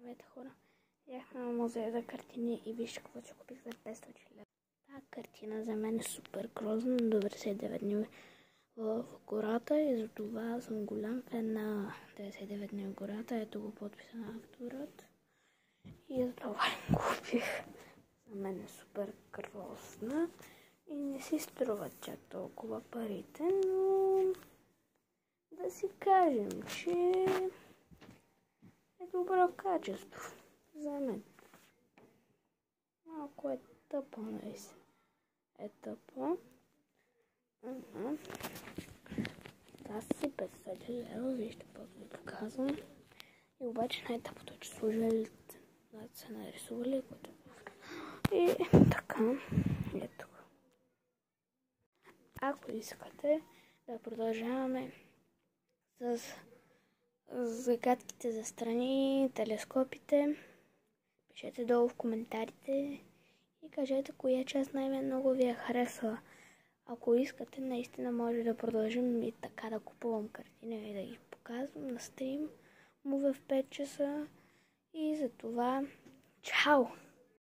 Здравейте, хора! Бях на музея за картини и вижте какво че купих за 500 лева. Тази картина за мен е супер грозна, 99 дни в гората и за това съм голям фен на 99 дни в гората. Ето го подписа на авторът и за това купих. За мен е супер грозна и не си струва чак толкова парите, но да си кажем, че е добро качество за мен. Малко е тъпо, наистина. Е тъпо. Аз си 500 лева, вижте, просто ви показвам. И обаче най-тъпото е, че служителите са нарисували. И така, ето. Ако искате да продължаваме с загадките за страни, телескопите, пишете долу в коментарите и кажете коя част най-много ви е харесала. Ако искате, наистина може да продължим и така да купувам картини и да ги показвам на стрим му в 5 часа. И за това, чао!